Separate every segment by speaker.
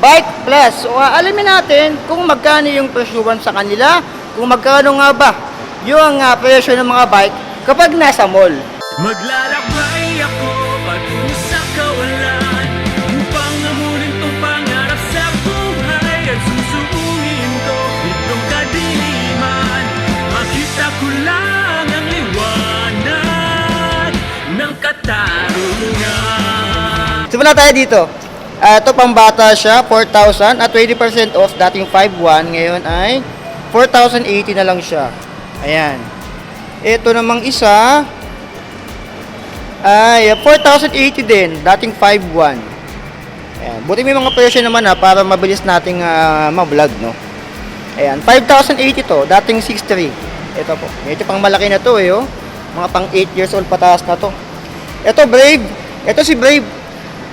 Speaker 1: Bike Plus. So, alamin natin kung magkano yung presyuhan sa kanila, kung magkano nga ba yung presyo ng mga bike kapag nasa mall.
Speaker 2: Maglalakbay ako patungo sa kawalan upang amunin tong pangarap sa buhay at susuungin ko itong kadiliman. Makita ko lang ang liwanag ng katarungan.
Speaker 1: Simula tayo dito. Ito pambata siya, 4,000 at 20% off, dating 5,100, ngayon ay 4,080 na lang siya. Ayan. Ito namang isa ay 4,080 din, dating 5,100. Ayan. Buti may mga presyo naman para mabilis nating ma-vlog, no? Ayan, 5,080 to, dating 6,300. Ito po. Ito pang malaki na to oh. Mga pang 8 years old pataas na to. Ito Brave. Ito si Brave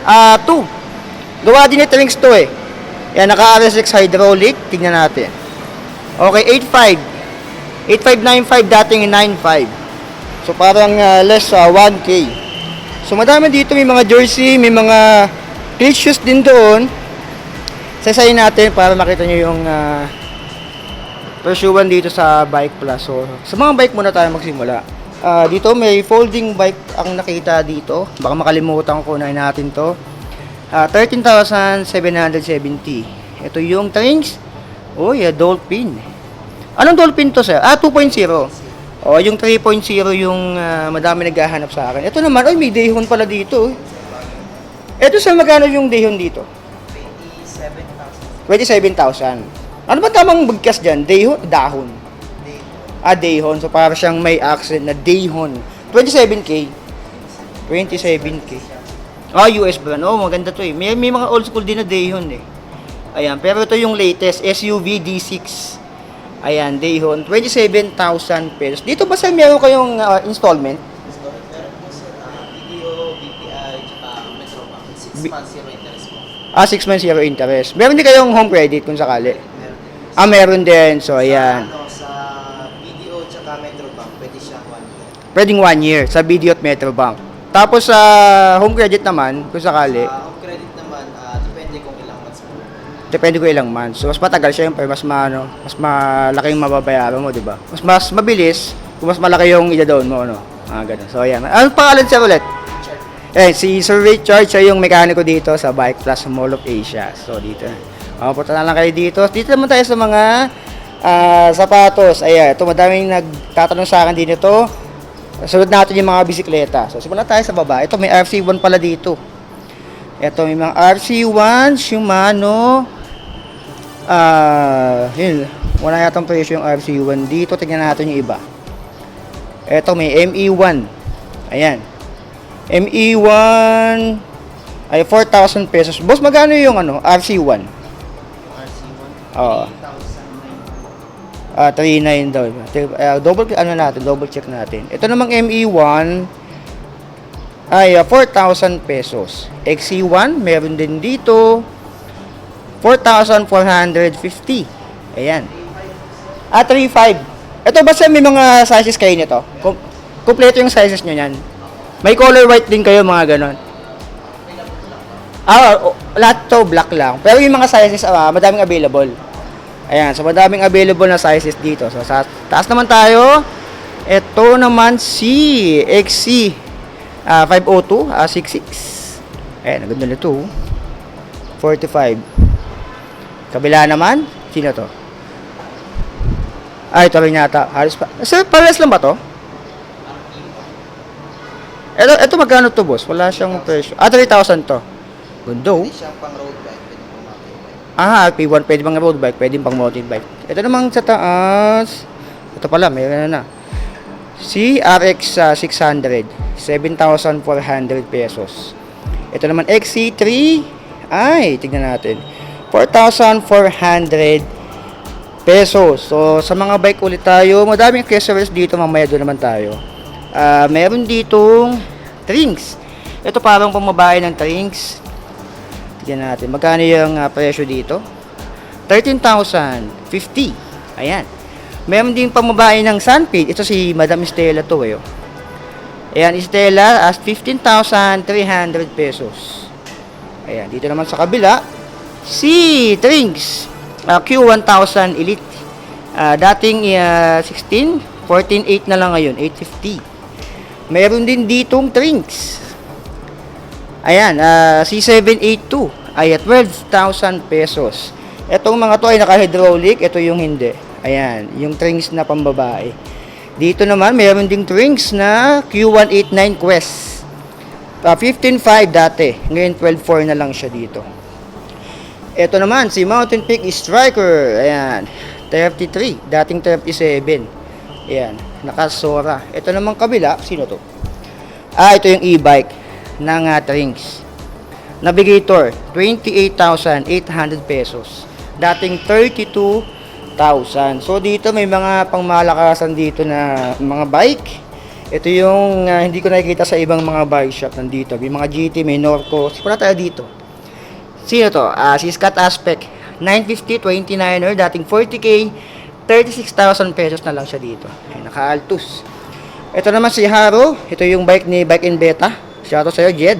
Speaker 1: 2. Gawa din ni Trinks to eh. Yan, naka-RSX hydraulic. Tingnan natin. Okay, 8.5. 8.595 dating 9.5. So parang less 1K. So madami dito, may mga jersey, may mga cleat shoes din doon. Sasayin natin para makita nyo yung presyuhan dito sa Bike Plus. So sa mga bike muna tayo magsimula. Dito may folding bike ang nakita dito. Baka makalimutan ko na natin to. 13,770. Ito yung Trinks. Oh, yeah, Dolphin. Anong Dolphin to, sir? 2.0. Oh, yung 3.0 yung madami naghahanap sa akin. Ito naman, may Dayhon pala dito. Ito sa magkano yung Dayhon dito? 27,000. Ano ba tamang bagkas dyan? Dayhon? Dahon. Dayhon. So, para siyang may accent na Dayhon. 27K. 27K. US brand. Oh, maganda to eh. May mga old school din na Dayhon eh. Ayan, pero ito yung latest, SUV D6. Ayan, Dayhon, 27,000 pesos. Dito ba sa meron kayong installment?
Speaker 3: Meron po sir, video, BPI, tsaka Metro Bank. 6 months zero interest po.
Speaker 1: 6 months zero interest. Meron din kayong home credit kung sakali?
Speaker 3: Meron din.
Speaker 1: Meron din. So, ayan.
Speaker 3: Sa video, tsaka Metro Bank, pwede siya 1 year.
Speaker 1: Pwedeng 1 year sa video at Metro Bank. Tapos sa home credit naman, kung sakali,
Speaker 3: Home credit naman, depende kung ilang months po.
Speaker 1: depende ko ilang months. So, mas matagal, syempre, mas malaking mababayaran mo, di ba? Mas mabilis, kung mas malaki yung ida-down mo, no? Ganun. So, ayan. Anong pangalan siya ulit? Si Sir Richard, siya yung mekaniko dito sa Bike Plus Mall of Asia. So, dito. Punta na lang kayo dito. Dito naman tayo sa mga sapatos. Ayan, ito, madaming nagtatanong sa akin din ito. Sunod natin yung mga bisikleta. So, simulan tayo sa baba. Ito, may RC1 pala dito. Ito, may mga RC1, Shimano. Yun. Wala yatang presyo yung RC1 dito. Tingnan natin yung iba. Ito, may ME1. Ayan. ME1 ay 4,000 pesos. Boss, magkano yung RC1?
Speaker 3: RC1,
Speaker 1: Oo. 39 daw. Double check natin. Ito namang ME1 ay 4,000 pesos. XC1, meron din dito 4,450. Ayan. 3.5. Ito ba sa may mga sizes kayo nito? Kompleto yung sizes nyo yan. May color white din kayo, mga ganon. Lahat to black lang. Pero yung mga sizes, madaming available. Ayan, so madaming available na sizes dito. So sa taas naman tayo. Ito naman si XC 502 66. Ayan, ang ganda nito. 45. Kabila naman, sino to? Ito rin yata. Halos pa. Sir, pares lang ba to? Ito magkano to, boss? Wala siyang presyo. 3,000 to. Gundo.
Speaker 3: pwede siyang pang road bike, pwede pang mountain bike.
Speaker 1: P1 pwede pang road bike, pwede pang mountain bike. Ito namang sa taas. Ito pala, mayroon na. Si RX 600, 7,400 pesos. Ito naman XC3, tignan natin. 4,400 pesos. So, sa mga bike ulit tayo, madaming accessories dito, mamaya doon naman tayo. Meron ditong Trinks. Ito parang pamabahay ng Trinks. Tignan natin. Magkano yung presyo dito? 13,050. Ayan. Meron din pamabahay ng Sunfade. Ito si Madam Stella to eh. Ayan, Stella as 15,300 pesos. Ayan, dito naman sa kabila. si Trinks Q1000 Elite. Dating 16, 14.8 na lang ngayon, 850. Meron din ditong Trinks. Ayan, C782 ay at 12,000 pesos. Etong mga to ay naka-hydraulic, ito yung hindi. Ayan, yung Trinks na pambabae. Dito naman, meron ding Trinks na Q189 Quest. 15.5 dati, ngayon 12.4 na lang siya dito. Ito naman, si Mountain Peak Striker. Ayan, 33, dating 37. Ayan, nakasora. Ito naman kabila, sino to? Ito yung e-bike ng Trinks. Navigator, 28,800 pesos. Dating 32,000. So dito may mga pangmalakasan dito na mga bike. Ito yung hindi ko nakikita sa ibang mga bike shop nandito. May mga GT, may Norco. Sipura tayo dito. Sino to? Si Scott Aspect, 950, 29er, dating 40k, 36,000 pesos na lang siya dito. Ay, naka-Altus. Ito naman si Haro. Ito yung bike ni Bike in Beta. Shoutout sa'yo, Jed.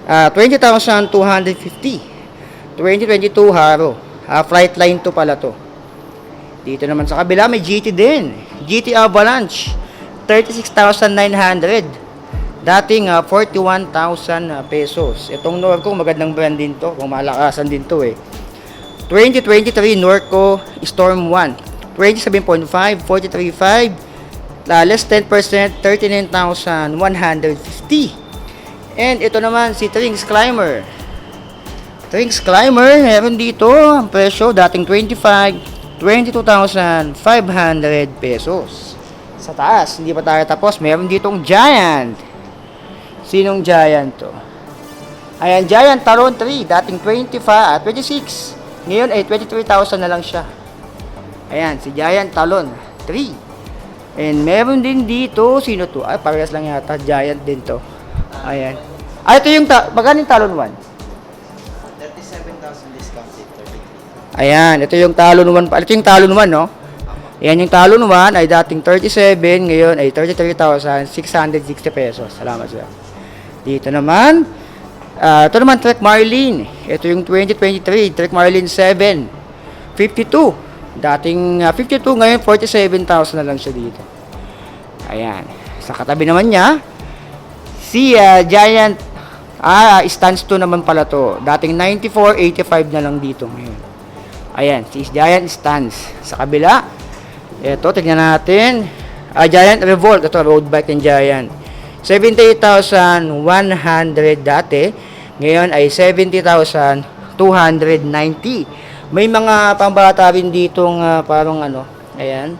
Speaker 1: 20,250. 2022 Haro. Flightline to pala to. Dito naman sa kabila, may GT din. GT Avalanche. 36,900. Dating 41,000 pesos. Itong Norco, magandang brand din to. Kung malakasan din to eh. 2023 Norco Storm 1. 27.5, 43.5, less 10%, 39,150. And ito naman si Trinks Climber. Trinks Climber, meron dito ang presyo dating 25, 22,500 pesos. Sa taas, hindi pa tayo tapos, meron ditong Giant. Sinong Giant to? Ayan, Giant Talon 3, dating 26. Ngayon ay 23,000 na lang siya. Ayan, si Giant Talon 3. And meron din dito, sino to? Ay, parehas lang yata, Giant din to. Ayan. Ito yung, magkano yung Talon 1?
Speaker 3: 37,000 discounted, 33.
Speaker 1: Ayan, ito yung Talon 1 pa. Ito yung Talon 1, no? Ayan, yung Talon 1 ay dating 37, ngayon ay 33,660 pesos. Salamat sir. Dito naman, ito naman Trek Marlin. Ito yung 2023, Trek Marlin 7. 52. Dating 52, ngayon 47,000 na lang siya dito. Ayan. Sa katabi naman niya, si Giant, stance 2 naman pala to. Dating 94, 85 na lang dito ngayon. Ayan, si Giant stance. Sa kabila, ito, tignan natin. Giant Revolt, ito, road bike ng Giant. 78,100 dati. Ngayon ay 70,290. May mga pambata rin ditong parang ayan,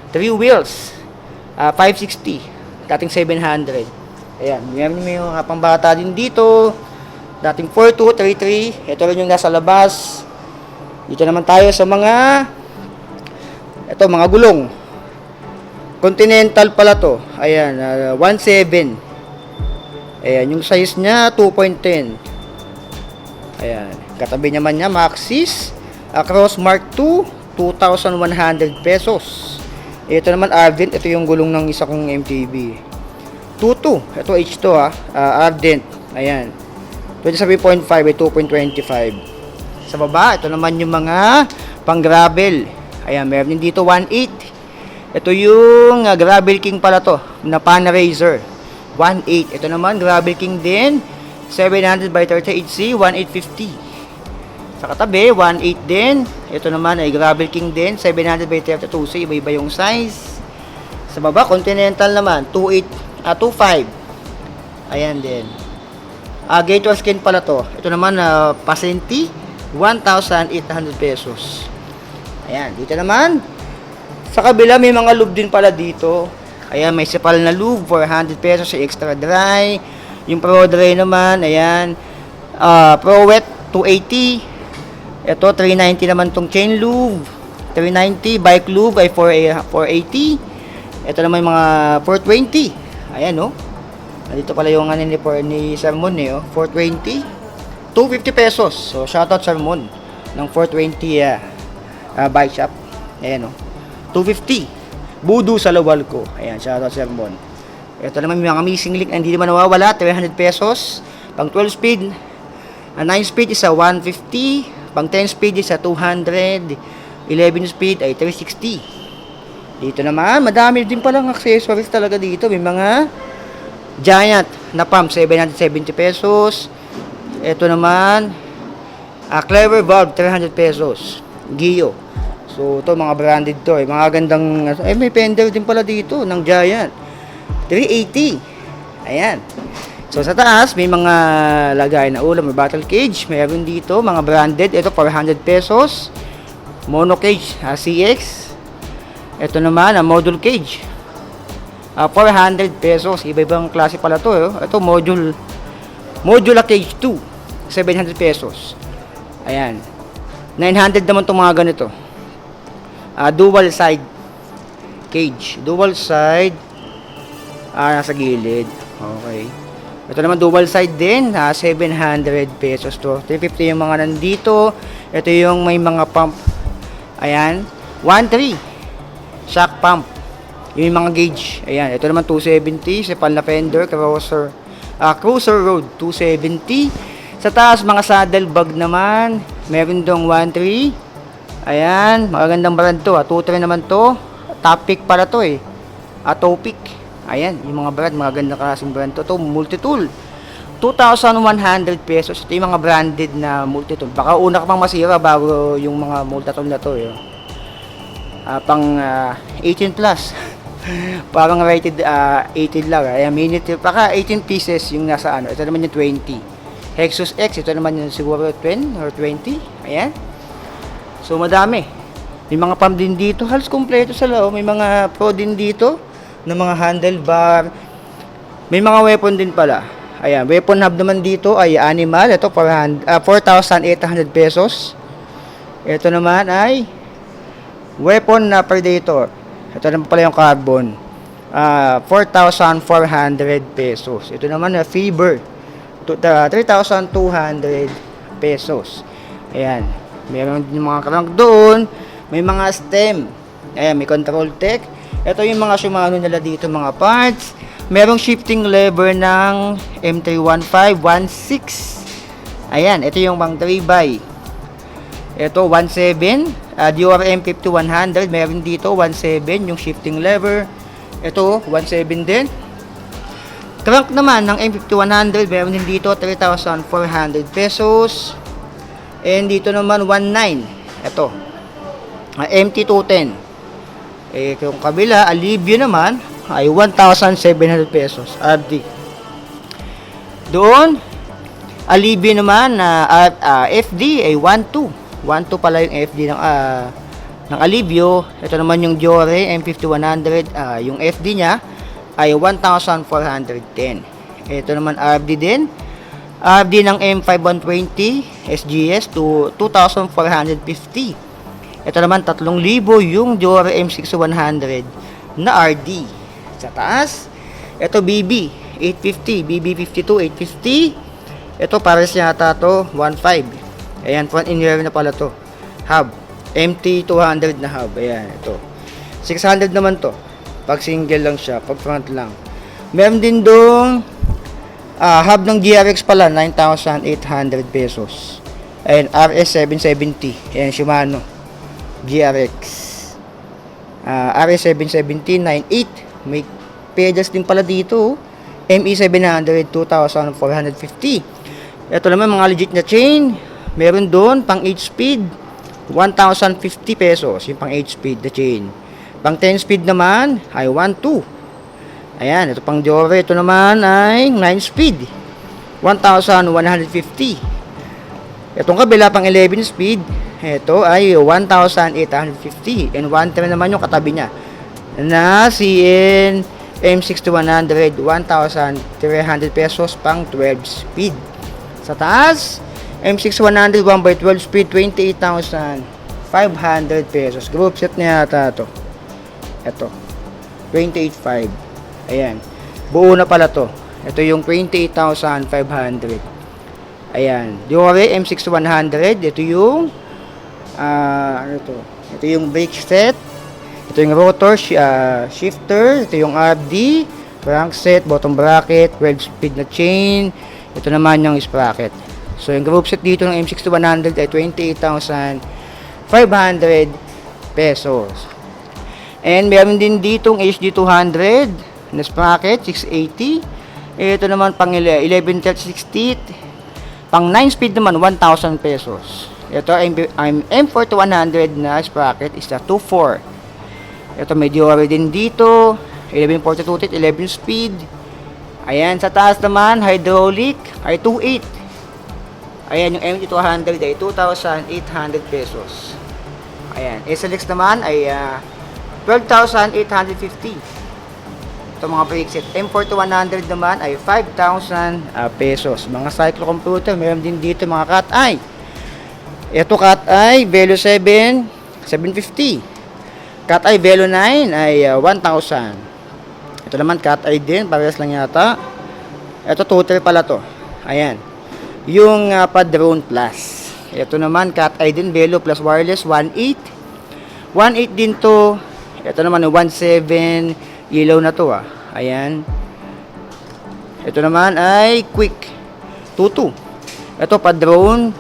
Speaker 1: 3 wheels, 560, dating 700. Ayan, may mga pambata din dito, dating 4233. Ito rin yung nasa labas. Dito naman tayo sa mga gulong. Continental pala to. Ayan, 1.7. Ayan, yung size niya 2.10. Ayan, katabi naman niya Maxxis Cross Mark 2, 2,100 pesos. Ito naman Ardent, ito yung gulong ng isa kong MTB. 2.2, ito H2 Ardent. Ayan, 27.5 ay 2.25. Sa baba, ito naman yung mga pang gravel. Ayan, meron din dito 1.8. Ito yung Gravel King pala to, na Pan Racer. 1.8. Ito naman, Gravel King din. 700 by 38C, 1.850. Sa katabi, 1.8 din. Ito naman ay Gravel King din, 700 by 32C. Iba-iba yung size. Sa baba, Continental naman, 2.5. Ayan din. Gator Skin pala to. Ito naman, Pasenti, 1,800 pesos. Ayan, dito naman. Sa kabila, may mga lube din pala dito. Ayan, may sipal na lube, 400 pesos sa extra dry. Yung Pro Dry naman, ayan. Pro Wet, 280. Ito, 390 naman tong chain lube. 390. Bike lube ay 480. Ito naman yung mga 420. Ayan, no? Dito pala yung ni Sermon, 420. 250 pesos. So, shoutout Sermon ng 420 bike shop. Ayan, no? 250. Budu sa lawal ko. Ayan, shoutout Sermon. Ito naman yung mga missing link na hindi naman nawawala. 300 pesos. Pang 12 speed. 9 speed is 150. Pang 10 speed is sa 200. 11 speed ay 360. Dito naman, madami din palang accessories talaga dito. May mga giant na pump, 770 pesos. Ito naman, Clever Valve, 300 pesos. Gio. So, ito mga branded to. Mga gandang, may fender din pala dito ng giant. 380. Ayan. So, sa taas, may mga lagay na ulam. May battle cage. Meron dito, mga branded. Ito, 400 pesos. Mono cage, CX. Ito naman, module cage. 400 pesos. Iba-ibang klase pala to. Ito, modular cage 2. 700 pesos. Ayan. 900 naman itong mga ganito. Dual side cage. Dual side. Nasa gilid. Okay. Ito naman dual side din. 700 pesos to. 350 yung mga nandito. Ito yung may mga pump. Ayan. 1.3. Shock pump. Yung mga gauge. Ayan. Ito naman 270. Sepal na fender. Cruiser Road 270. Sa taas, mga saddle bag naman. Meron dong 1.3. Ayan. Magandang brand to. 2.3 naman to. Topic pala to eh. Topic. Ayan. Yung mga brand. Magandang klaseng brand to. Ito, multi-tool. 2,100 pesos. Ito yung mga branded na multi-tool. Baka una ka pang masira bago yung mga multi-tool na to. Pang 18 plus. Parang rated 18 lang. Ayan. Baka 18 pieces yung nasa ano. Ito naman yung 20. Hexus X, ito naman yung siguro 10 or 20. Ayan. So, madami. May mga pump din dito. Halos kompleto sa loob. May mga pro din dito na mga handlebar. May mga weapon din pala. Ayan. Weapon hub naman dito ay animal. Ito, 4,800 pesos. Ito naman ay weapon na predator. Ito naman pala yung carbon. 4,400 pesos. Ito naman na fever. 3,200 pesos. Ayan. Meron din mga crank doon. May mga stem. Ayan, may control tech. Ito yung mga Shimano nila dito, mga parts. Merong shifting lever ng M31516. Ayan, ito yung pang 3x. Ito, 1.7. Dior M50-100. Meron dito, 1.7 yung shifting lever. Ito, 1.7 din. Crank naman ng M50-100, meron din dito 3,400 pesos. And dito naman 1.9. Ito. MT210. Kung kabila, Alivio naman ay 1,700 pesos. RD. Doon, Alivio naman na FD ay 1.2. 1.2 pala yung FD ng Alivio. Ito naman yung Diore M50-100, yung FD niya ay 1,410. Ito naman RD din. RD ng M5120 SGS to 2,450. Ito naman 3,000 yung Dior M6100 na RD. Sa taas, ito BB 850, BB52 850. Ito pares yata to 1.5. Ayan, front and rear na pala to. Hub MT200 na hub. Ayan, ito 600 naman to. Pag single lang siya, pag front lang. Meron din dong hub ng GRX pala, 9,800 pesos. Ayan, RS770. Ayan, Shimano GRX. RS770, 9.8. May pedals din pala dito. ME700, 2,450. Ito naman, mga legit na chain. Meron doon, pang 8 speed, 1,050 pesos. Yung pang 8 speed na chain. Pang 10 speed naman ay 1.2. Ayan, ito pang Diore. Ito naman ay 9 speed. 1,150. Itong kabila pang 11 speed, ito ay 1,850. And 1.3 naman yung katabi niya. Na CN M6100, 1,300 pesos pang 12 speed. Sa taas, M6100 1x12 speed, 28,500 pesos. Group set niya yata ito. Ito, 28,500. Ayan. Buo na pala to. Ito yung 28,500. Ayan. Diore M6100. Ito yung ano to? Ito yung brake set. Ito yung rotor, shifter. Ito yung RD, crankset, bottom bracket, 12 speed na chain. Ito naman yung sprocket. So, yung group set dito ng M6100 ay 28,500 pesos. And meron din ditong HD200 na sprocket, 680. Ito naman pang 11/30/60. Pang 9 speed naman, 1,000 pesos. Ito ang M4100 na sprocket is na 2.4. Ito may Diore din dito, 11/42, 11 speed. Ayan, sa taas naman, hydraulic ay 2.8. Ayan, yung MT200 ay 2,800 pesos. Ayan, SLX naman ay 12,850. Ito mga brake set. M4100 naman ay 5,000 pesos. Mga cyclo computer, meron din dito mga Cat-i. Ito Cat-i, Velo 7, 750. Cat-i Velo 9 ay 1,000. Ito naman Cat-i din, parehas lang yata. Ito total pala to. Ayan. Yung Padrone Plus. Ito naman Cat-i din, Velo plus wireless, 1.8. 1.8 din to. Ito naman 1.7. Ilaw na to Ayan. Ito naman ay Quick 2.2. Ito Padrone.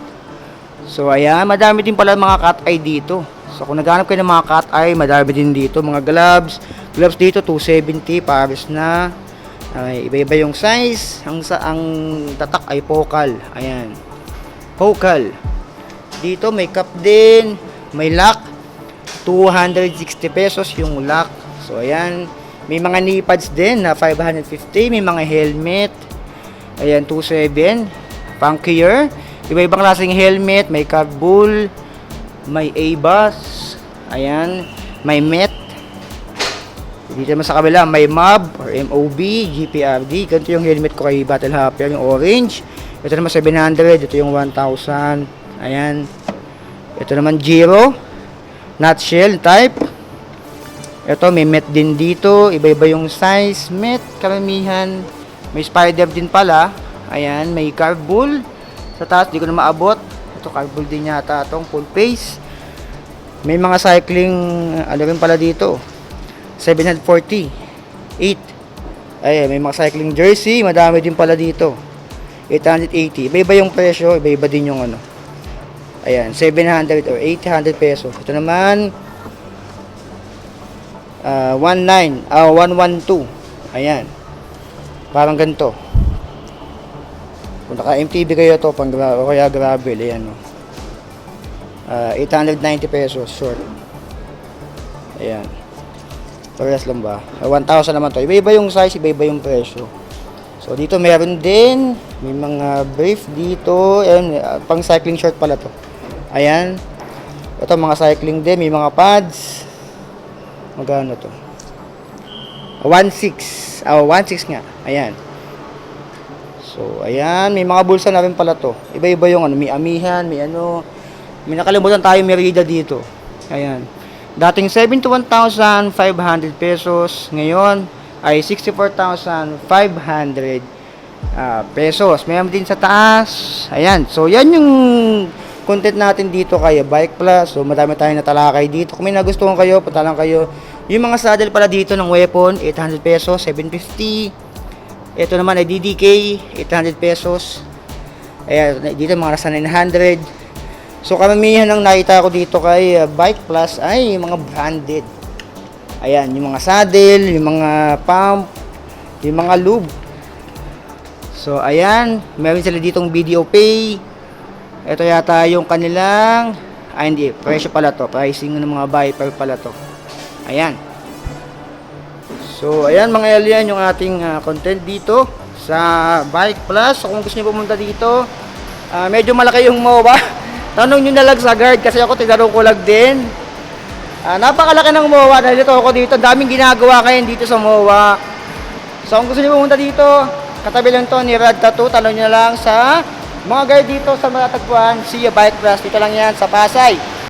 Speaker 1: So ayan, madami din pala mga Cat-i dito. So kung naghanap kayo ng mga Cat-i, madami din dito. Mga gloves. Gloves dito 270, pares na. Iba-iba yung size. Ang tatak ay focal. Ayan. Focal. Dito may cup din. May lock. 260 pesos yung lock. So ayan. May mga knee pads din na 550. May mga helmet. Ayan, 27. Funkier. Iba-ibang klaseng helmet. May Carbul. May A-Bus. Ayan. May Met. Dito naman sa kabila, may MOB or MOB, GPRD. Ganito yung helmet ko kay Battle Hopper, yung orange. Ito naman 700. Ito yung 1,000. Ayan. Ito naman Giro. Nutshell type. Ito may Met din dito. Iba-iba yung size. Met, karamihan. May Spider din pala. Ayan, may Carbul. Sa taas, di ko na maabot. Ito, Carbul din yata itong full face. May mga cycling, ano rin pala dito. 740. 8. Ayan, may mga cycling jersey. Madami din pala dito. 880. Iba-iba yung presyo. Iba-iba din yung ano. Ayan, 700 or 800 pesos. Ito naman, 112. Ayan. Parang ganito. Kung naka-MTB kayo to, pang kaya gravel, ayan o. 890 pesos, short. Ayan. Parehas lang ba? 1,000 naman to. Iba-iba yung size, iba-iba yung presyo. So, dito meron din. May mga brief dito. Ayan, pang cycling short pala to. Ayan. Ito, mga cycling din. May mga pads. Magkano to? 1.6. 1.6 nga. Ayan. So, ayan. May mga bulsa na rin pala to. Iba-iba yung ano. May amihan, may ano. May nakalimutan tayo Merida dito. Ayan. Dating 71,500 pesos. Ngayon ay 64,500 pesos. Mayroon din sa taas. Ayan. So, yan yung content natin dito kay Bike Plus. So, madami tayong natalakay dito. Kung may nagustuhan kayo, punta lang kayo. Yung mga saddle pala dito ng weapon, 800 pesos, 750. Ito naman ay DDK, 800 pesos. Ayan, dito mga nasa 900. So, karamihan ng nakita ko dito kay Bike Plus ay yung mga branded. Ayan, yung mga saddle, yung mga pump, yung mga lube. So, ayan, meron sila ditong video pay. Ito yata yung kanilang, hindi, presyo pala to. Pricing ng mga Viper pala to. Ayan. So, ayan mga alien yung ating content dito sa Bike Plus. So, kung gusto niyo pumunta dito, medyo malaki yung MOA. Tanong nyo na lang sa guard kasi ako tinanong ko lang din. Napakalaki ng MOA dahil ito ako dito. Daming ginagawa ngayon dito sa MOA. So kung gusto nyo pumunta dito, katabi lang to ni Rad Tattoo. Tanong nyo na lang sa mga guard dito sa matatagpuan. See you Bike Plus. Dito lang yan sa Pasay.